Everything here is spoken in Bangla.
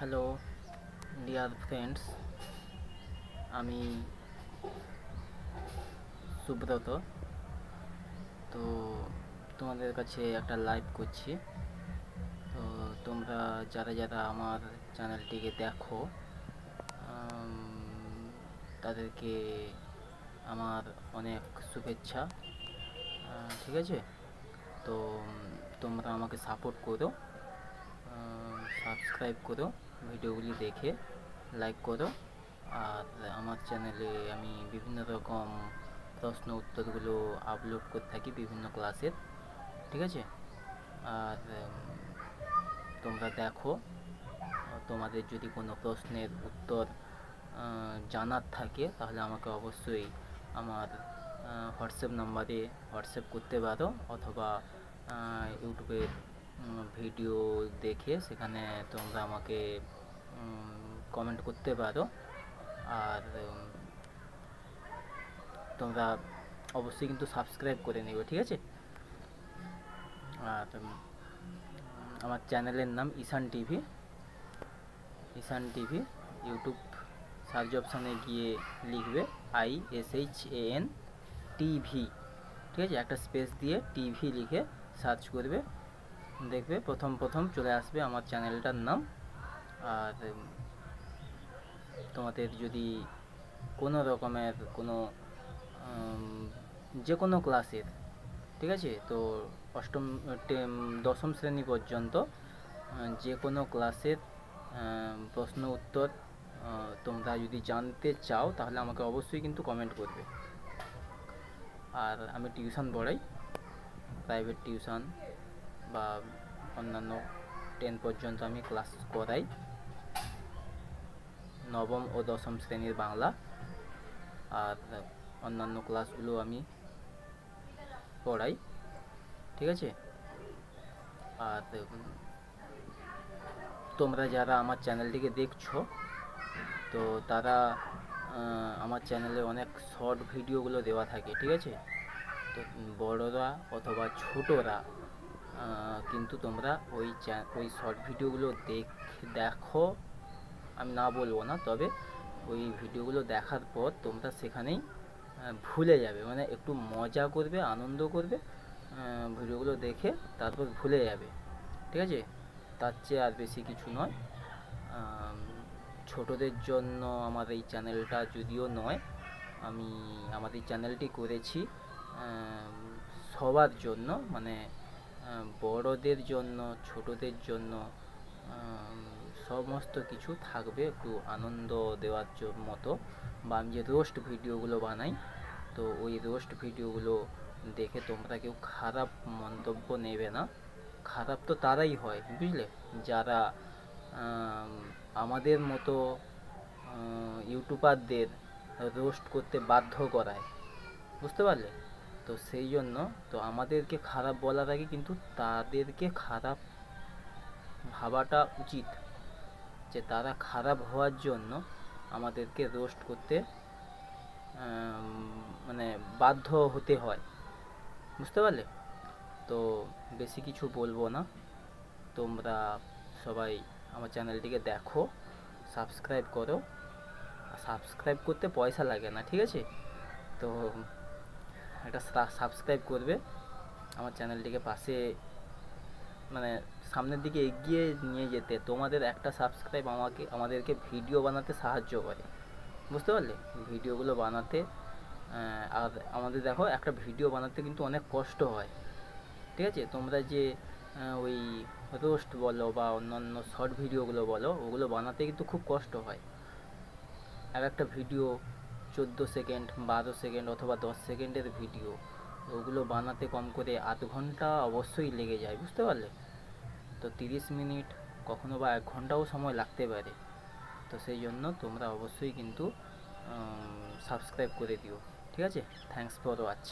হ্যালো ডিয়ার ফ্রেন্ডস, আমি সুব্রত। তো তোমাদের কাছে একটা লাইভ করছি। তো তোমরা যারা যারা আমার চ্যানেলটিকে দেখো, আম, তাদেরকে আমার অনেক শুভেচ্ছা। ঠিক আছে? তো তোমরা আমাকে সাপোর্ট করো, সাবস্ক্রাইব করো, ভিডিওগুলি দেখে লাইক করো। আর আমার চ্যানেলে আমি বিভিন্ন রকম প্রশ্ন উত্তরগুলো আপলোড করে থাকি বিভিন্ন ক্লাসের। ঠিক আছে? আর তোমরা দেখো, তোমাদের যদি কোনো প্রশ্নের উত্তর জানার থাকে তাহলে আমাকে অবশ্যই আমার হোয়াটসঅ্যাপ নাম্বারে হোয়াটসঅ্যাপ করতে পারো, অথবা ইউটিউবের ভিডিও দেখে সেখানে তোমরা আমাকে কমেন্ট করতে পারো। আর তোমরা অবশ্যই কিন্তু সাবস্ক্রাইব করে নেবে, ঠিক আছে? আর আমার চ্যানেলের নাম ঈশান টিভি। ঈশান টিভি ইউটিউব সার্চ অপশানে গিয়ে লিখবে ISHAN টিভি, ঠিক আছে? একটা স্পেস দিয়ে টিভি লিখে সার্চ করবে, দেখবে প্রথম চলে আসবে আমার চ্যানেলটার নাম। আর তোমাদের যদি কোনো রকমের কোনো যে কোনো ক্লাসের, ঠিক আছে, তো অষ্টম দশম শ্রেণী পর্যন্ত যে কোনো ক্লাসের প্রশ্ন উত্তর তোমরা যদি জানতে চাও তাহলে আমাকে অবশ্যই কিন্তু কমেন্ট করবে। আর আমি টিউশন পড়াই, প্রাইভেট টিউশন বা অন্যান্য 10 পর্যন্ত আমি ক্লাস করাই, নবম ও দশম শ্রেণীর বাংলা। আর অন্যান্য ক্লাসগুলো আমি পড়াই, ঠিক আছে? আর তোমরা যারা আমার চ্যানেলটিকে দেখছো, তো তারা আমার চ্যানেলে অনেক শর্ট ভিডিওগুলো দেওয়া থাকে, ঠিক আছে? তো বড়রা অথবা ছোটরা কিন্তু তোমরা ওই শর্ট ভিডিওগুলো দেখো, আমি না বলবো না, তবে ওই ভিডিওগুলো দেখার পর তোমরা সেখানেই ভুলে যাবে, মানে একটু মজা করবে, আনন্দ করবে, ভিডিওগুলো দেখে তারপর ভুলে যাবে, ঠিক আছে? তার চেয়ে আর বেশি কিছু নয়। ছোটদের জন্য আমার এই চ্যানেলটা যদিও নয়, আমি আমার এই চ্যানেলটি করেছি সবার জন্য, মানে বড়দের জন্য, ছোটদের জন্য, সমস্ত কিছু থাকবে, একটু আনন্দ দেওয়ার মতো। বা আমি যে রোস্ট ভিডিওগুলো বানাই, তো ওই রোস্ট ভিডিওগুলো দেখে তোমরা কেউ খারাপ মন্তব্য নেবে না। খারাপ তো তারাই হয়, বুঝলে, যারা আমাদের মতো ইউটিউবারদের রোস্ট করতে বাধ্য করায়, বুঝতে পারলে? তো সেই জন্য তো আমাদেরকে খারাপ বলার আগে কিন্তু তাদেরকে খারাপ ভাবাটা উচিত, যে তারা খারাপ হওয়ার জন্য আমাদেরকে রোস্ট করতে মানে বাধ্য হতে হয়, বুঝতে পারলে? তো বেশি কিছু বলবো না, তোমরা সবাই আমার চ্যানেলটিকে দেখো, সাবস্ক্রাইব করো। সাবস্ক্রাইব করতে পয়সা লাগে না, ঠিক আছে? তো একটা সাবস্ক্রাইব করবে, আমার চ্যানেলটিকে পাশে মানে সামনের দিকে এগিয়ে নিয়ে যেতে তোমাদের একটা সাবস্ক্রাইব আমাদেরকে ভিডিও বানাতে সাহায্য করে, বুঝতে পারলে? ভিডিওগুলো বানাতে আর আমাদের দেখো, একটা ভিডিও বানাতে কিন্তু অনেক কষ্ট হয়, ঠিক আছে? তোমরা যে ওই রোস্ট বলো বা অন্যান্য শর্ট ভিডিওগুলো বলো, ওগুলো বানাতে কিন্তু খুব কষ্ট হয়। একটা ভিডিও 14 সেকেন্ড, 12 সেকেন্ড অথবা 10 সেকেন্ডের ভিডিও, ওগুলো বানাতে কম করে আধ ঘন্টা অবশ্যই লেগে যায়, বুঝতে পারলে? তো 30 মিনিট, কখনো বা 1 ঘন্টাও সময় লাগতে পারে। তো সেই জন্য তোমরা অবশ্যই কিন্তু সাবস্ক্রাইব করে দিও, ঠিক আছে? Thanks for watch.